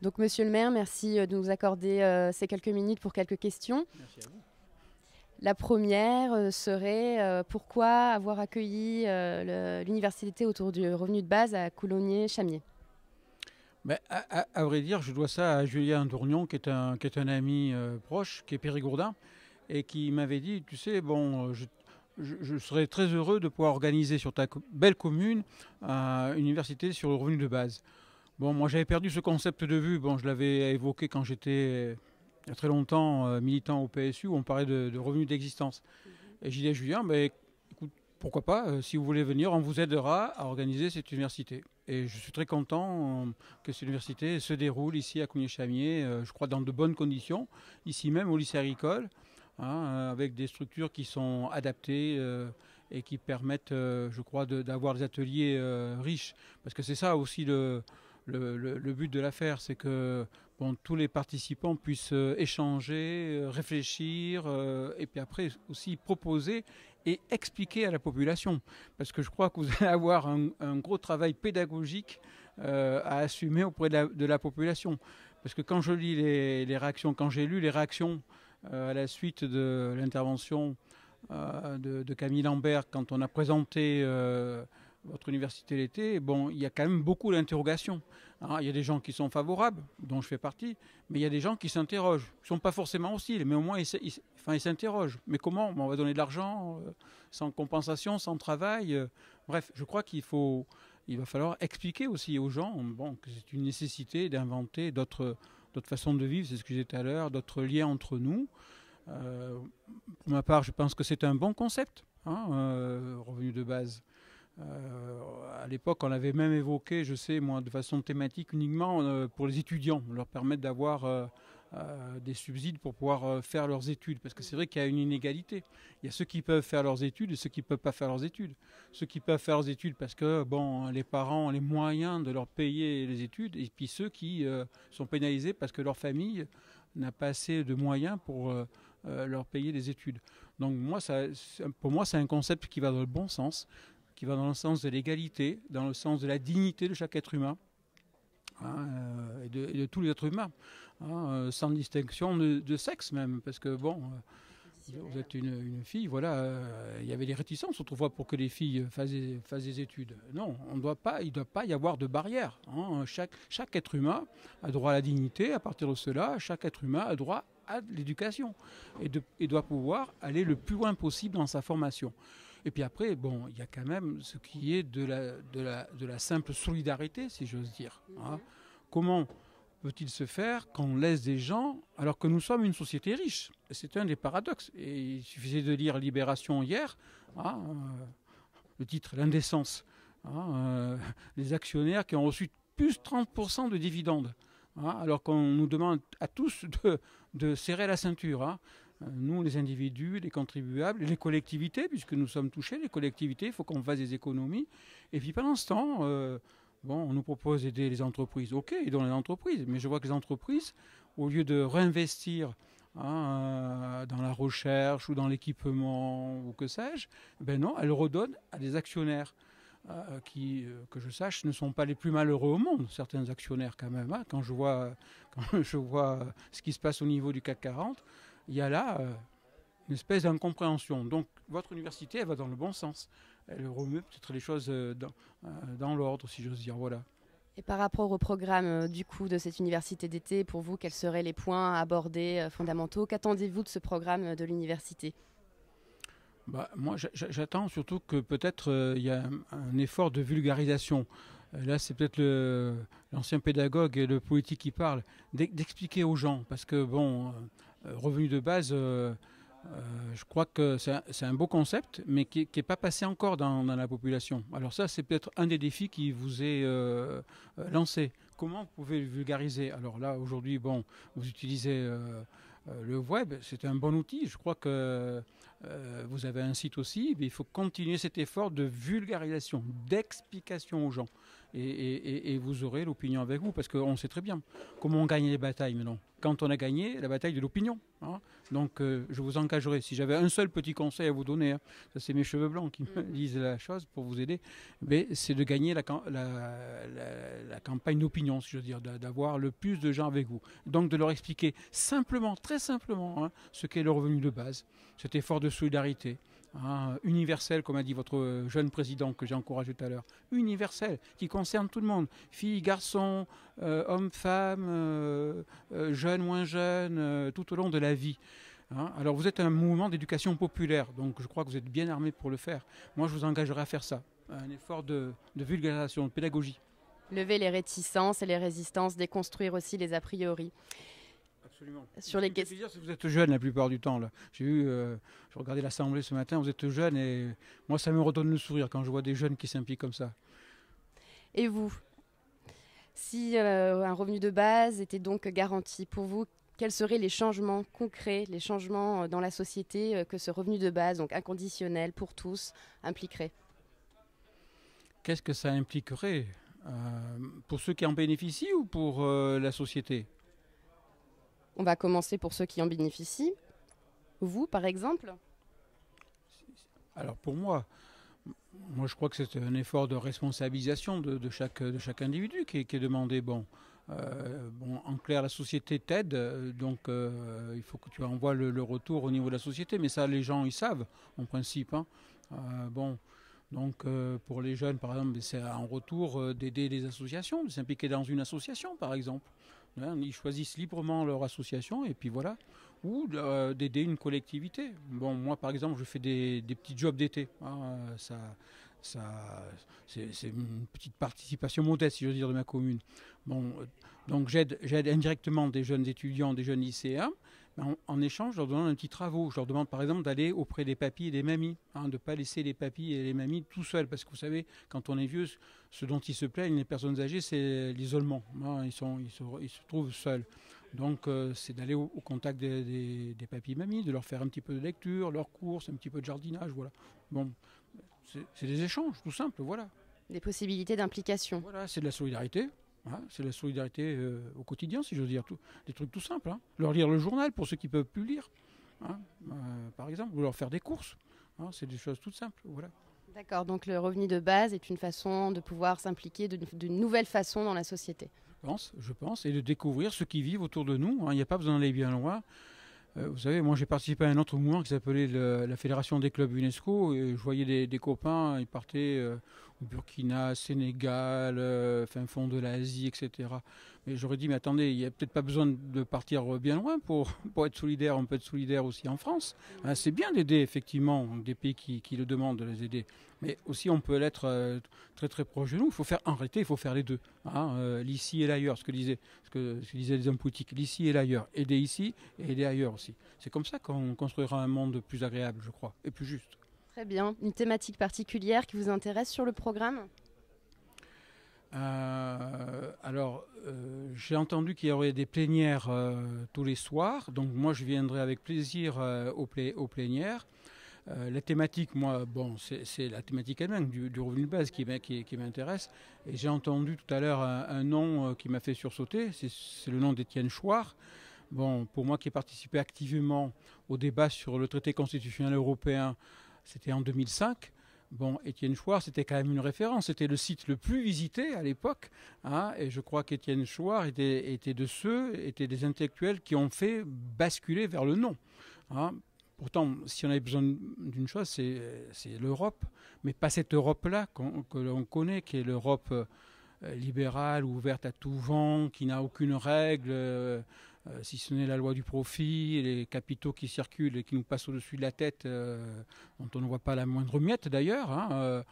Donc, Monsieur le maire, merci de nous accorder ces quelques minutes pour quelques questions. Merci à vous. La première serait pourquoi avoir accueilli l'université autour du revenu de base à Coulommiers-Chamiers? Mais à vrai dire, je dois ça à Julien Dournion, qui est un ami proche, qui est périgourdin, et qui m'avait dit, tu sais, bon, je serais très heureux de pouvoir organiser sur ta belle commune une université sur le revenu de base. Bon, moi j'avais perdu ce concept de vue. Bon, je l'avais évoqué quand j'étais il y a très longtemps militant au PSU, où on parlait de revenus d'existence. Et j'ai dit à Julien, ben, écoute, pourquoi pas, si vous voulez venir, on vous aidera à organiser cette université. Et je suis très content que cette université se déroule ici à Cougnier-Chamiers, je crois dans de bonnes conditions, ici même au lycée agricole, hein, avec des structures qui sont adaptées et qui permettent, je crois, d'avoir des ateliers riches. Parce que c'est ça aussi le but de l'affaire, c'est que bon, tous les participants puissent échanger, réfléchir, et puis après aussi proposer et expliquer à la population. Parce que je crois que vous allez avoir un gros travail pédagogique à assumer auprès de la population. Parce que quand je lis les réactions, quand j'ai lu les réactions à la suite de l'intervention de Camille Lambert, quand on a présenté votre université l'été, bon, il y a quand même beaucoup d'interrogations. Il y a des gens qui sont favorables, dont je fais partie, mais il y a des gens qui s'interrogent. Ils ne sont pas forcément hostiles, mais au moins ils s'interrogent. Mais comment on va donner de l'argent sans compensation, sans travail bref, je crois il va falloir expliquer aussi aux gens bon, que c'est une nécessité d'inventer d'autres façons de vivre, c'est ce que j'ai dit tout à l'heure, d'autres liens entre nous. Pour ma part, je pense que c'est un bon concept, revenu de base. À l'époque, on l'avait même évoqué, je sais, moi, de façon thématique uniquement pour les étudiants, leur permettre d'avoir des subsides pour pouvoir faire leurs études. Parce que c'est vrai qu'il y a une inégalité. Il y a ceux qui peuvent faire leurs études et ceux qui ne peuvent pas faire leurs études. Ceux qui peuvent faire leurs études parce que bon, les parents ont les moyens de leur payer les études, et puis ceux qui sont pénalisés parce que leur famille n'a pas assez de moyens pour leur payer les études. Donc moi, pour moi, c'est un concept qui va dans le bon sens, qui va dans le sens de l'égalité, dans le sens de la dignité de chaque être humain, et de tous les êtres humains, sans distinction de sexe même, parce que bon, vous êtes une fille, voilà, il y avait des réticences autrefois pour que les filles fassent des études. Non, il ne doit pas y avoir de barrière. Chaque être humain a droit à la dignité. À partir de cela, chaque être humain a droit à l'éducation et doit pouvoir aller le plus loin possible dans sa formation. Et puis après, bon, il y a quand même ce qui est de la simple solidarité, si j'ose dire. Comment peut-il se faire qu'on laisse des gens, alors que nous sommes une société riche? C'est un des paradoxes. Et il suffisait de lire Libération hier, le titre, l'indécence. Les actionnaires qui ont reçu plus 30% de dividendes, alors qu'on nous demande à tous de serrer la ceinture. Nous, les individus, les contribuables, les collectivités, puisque nous sommes touchés, les collectivités, il faut qu'on fasse des économies. Et puis pendant ce temps, bon, on nous propose d'aider les entreprises. Ok, aidons les entreprises, mais je vois que les entreprises, au lieu de réinvestir dans la recherche ou dans l'équipement ou que sais-je, ben non, elles redonnent à des actionnaires qui, que je sache, ne sont pas les plus malheureux au monde, certains actionnaires quand même. Quand quand je vois ce qui se passe au niveau du CAC 40, il y a là une espèce d'incompréhension. Donc votre université, elle va dans le bon sens. Elle remet peut-être les choses dans l'ordre, si j'ose dire. Voilà. Et par rapport au programme du coup de cette université d'été, pour vous, quels seraient les points à aborder fondamentaux? Qu'attendez-vous de ce programme de l'université? Bah, moi, j'attends surtout que peut-être il y a un effort de vulgarisation. Là, c'est peut-être l'ancien pédagogue et le politique qui parle, d'expliquer aux gens. Parce que, bon, revenu de base, je crois que c'est un beau concept, mais qui n'est pas passé encore dans la population. Alors ça, c'est peut-être un des défis qui vous est lancé. Comment vous pouvez le vulgariser? Alors là, aujourd'hui, bon, vous utilisez le web, c'est un bon outil. Je crois que vous avez un site aussi, mais il faut continuer cet effort de vulgarisation, d'explication aux gens. Et vous aurez l'opinion avec vous, parce qu'on sait très bien comment on gagne les batailles maintenant. Quand on a gagné la bataille de l'opinion. Hein. Donc je vous engagerai, si j'avais un seul petit conseil à vous donner, hein, ça c'est mes cheveux blancs qui me disent la chose pour vous aider, mais c'est de gagner la campagne d'opinion, si je veux dire, d'avoir le plus de gens avec vous. Donc de leur expliquer simplement, très simplement, hein, ce qu'est le revenu de base, cet effort de solidarité. Universel, comme a dit votre jeune président que j'ai encouragé tout à l'heure, universel, qui concerne tout le monde, filles, garçons, hommes, femmes, jeunes, moins jeunes, tout au long de la vie. Alors vous êtes un mouvement d'éducation populaire, donc je crois que vous êtes bien armés pour le faire. Moi je vous engagerai à faire ça, un effort de vulgarisation, de pédagogie. Lever les réticences et les résistances, déconstruire aussi les a priori. Absolument. Sur les questions. Dire, vous êtes jeune la plupart du temps. Là. Je regardais l'Assemblée ce matin, vous êtes jeune et moi ça me redonne le sourire quand je vois des jeunes qui s'impliquent comme ça. Et vous, si un revenu de base était donc garanti pour vous, quels seraient les changements concrets, les changements dans la société que ce revenu de base, donc inconditionnel pour tous, impliquerait? Qu'est-ce que ça impliquerait pour ceux qui en bénéficient ou pour la société? On va commencer pour ceux qui en bénéficient. Vous, par exemple? Alors pour moi je crois que c'est un effort de responsabilisation de chaque individu qui est demandé. En clair, la société t'aide, donc il faut que tu envoies le retour au niveau de la société. Mais ça, les gens, ils savent, en principe. Hein. Donc pour les jeunes, par exemple, c'est en retour d'aider des associations, de s'impliquer dans une association, par exemple. Ils choisissent librement leur association et puis voilà, ou d'aider une collectivité. Moi par exemple, je fais des petits jobs d'été. C'est une petite participation modeste, si je veux dire, de ma commune. Donc j'aide indirectement des jeunes étudiants, des jeunes lycéens. En échange, je leur demande un petit travaux. Je leur demande par exemple d'aller auprès des papis et des mamies, de ne pas laisser les papis et les mamies tout seuls. Parce que vous savez, quand on est vieux, ce dont ils se plaignent, les personnes âgées, c'est l'isolement. Ils se trouvent seuls. Donc c'est d'aller au contact des papis et mamies, de leur faire un petit peu de lecture, leurs courses, un petit peu de jardinage. Voilà. C'est des échanges, tout simple, voilà. Des possibilités d'implication. Voilà, c'est de la solidarité. C'est la solidarité au quotidien, si j'ose dire. Des trucs tout simples. Leur lire le journal pour ceux qui ne peuvent plus lire, par exemple, ou leur faire des courses. C'est des choses toutes simples. Voilà. D'accord, donc le revenu de base est une façon de pouvoir s'impliquer d'une nouvelle façon dans la société. Je pense, et de découvrir ceux qui vivent autour de nous. Il n'y a pas besoin d'aller bien loin. Vous savez, moi j'ai participé à un autre mouvement qui s'appelait la Fédération des clubs UNESCO. Et je voyais des copains, ils partaient au Burkina, Sénégal, fin fond de l'Asie, etc. Mais j'aurais dit, mais attendez, il n'y a peut-être pas besoin de partir bien loin pour être solidaire. On peut être solidaire aussi en France. C'est bien d'aider effectivement des pays qui le demandent de les aider. Mais aussi on peut l'être très très proche de nous. Il faut faire les deux. L'ici et l'ailleurs, ce que disaient les hommes politiques. L'ici et l'ailleurs. Aider ici et aider ailleurs aussi. C'est comme ça qu'on construira un monde plus agréable, je crois, et plus juste. Très bien. Une thématique particulière qui vous intéresse sur le programme ? J'ai entendu qu'il y aurait des plénières tous les soirs. Donc moi, je viendrai avec plaisir aux plénières. La thématique, c'est la thématique elle-même du revenu de base qui m'intéresse. Et j'ai entendu tout à l'heure un nom qui m'a fait sursauter. C'est le nom d'Étienne Chouard. Pour moi qui ai participé activement au débat sur le traité constitutionnel européen, c'était en 2005. Étienne Chouard, c'était quand même une référence. C'était le site le plus visité à l'époque. Et je crois qu'Étienne Chouard était des intellectuels qui ont fait basculer vers le non. Pourtant, si on avait besoin d'une chose, c'est l'Europe. Mais pas cette Europe-là que l'on connaît, qui est l'Europe libérale, ouverte à tout vent, qui n'a aucune règle, si ce n'est la loi du profit, et les capitaux qui circulent et qui nous passent au-dessus de la tête, dont on ne voit pas la moindre miette d'ailleurs.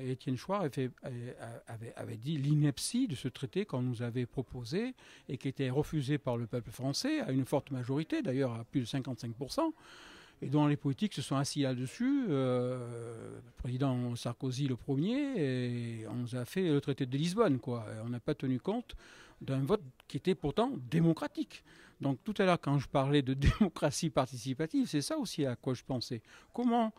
Et Étienne Chouard avait dit l'ineptie de ce traité qu'on nous avait proposé et qui était refusé par le peuple français à une forte majorité, d'ailleurs à plus de 55%. Et dont les politiques se sont assis là-dessus, le président Sarkozy le premier, et on nous a fait le traité de Lisbonne, quoi. Et on n'a pas tenu compte d'un vote qui était pourtant démocratique. Donc tout à l'heure, quand je parlais de démocratie participative, c'est ça aussi à quoi je pensais. Voilà,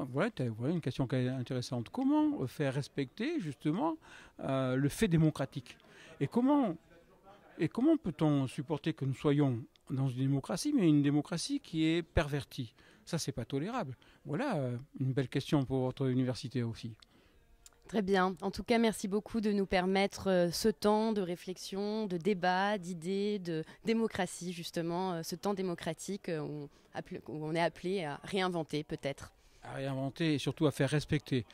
voilà une question qui est intéressante. Comment faire respecter justement le fait démocratique? Et comment peut-on supporter que nous soyons dans une démocratie, mais une démocratie qui est pervertie? Ça, c'est pas tolérable. Voilà une belle question pour votre université aussi. Très bien. En tout cas, merci beaucoup de nous permettre ce temps de réflexion, de débat, d'idées, de démocratie, justement, ce temps démocratique où on est appelé à réinventer peut-être. À réinventer et surtout à faire respecter.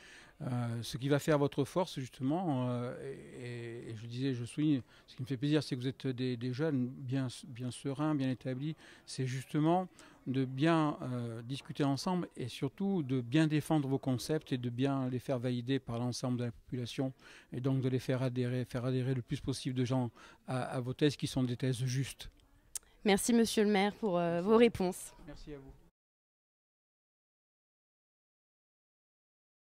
Ce qui va faire votre force, justement, et je disais, je souligne, ce qui me fait plaisir, c'est que vous êtes des jeunes bien sereins, bien établis. C'est justement de bien discuter ensemble et surtout de bien défendre vos concepts et de bien les faire valider par l'ensemble de la population et donc de les faire adhérer le plus possible de gens à vos thèses qui sont des thèses justes. Merci, monsieur le maire, pour vos réponses. Merci à vous.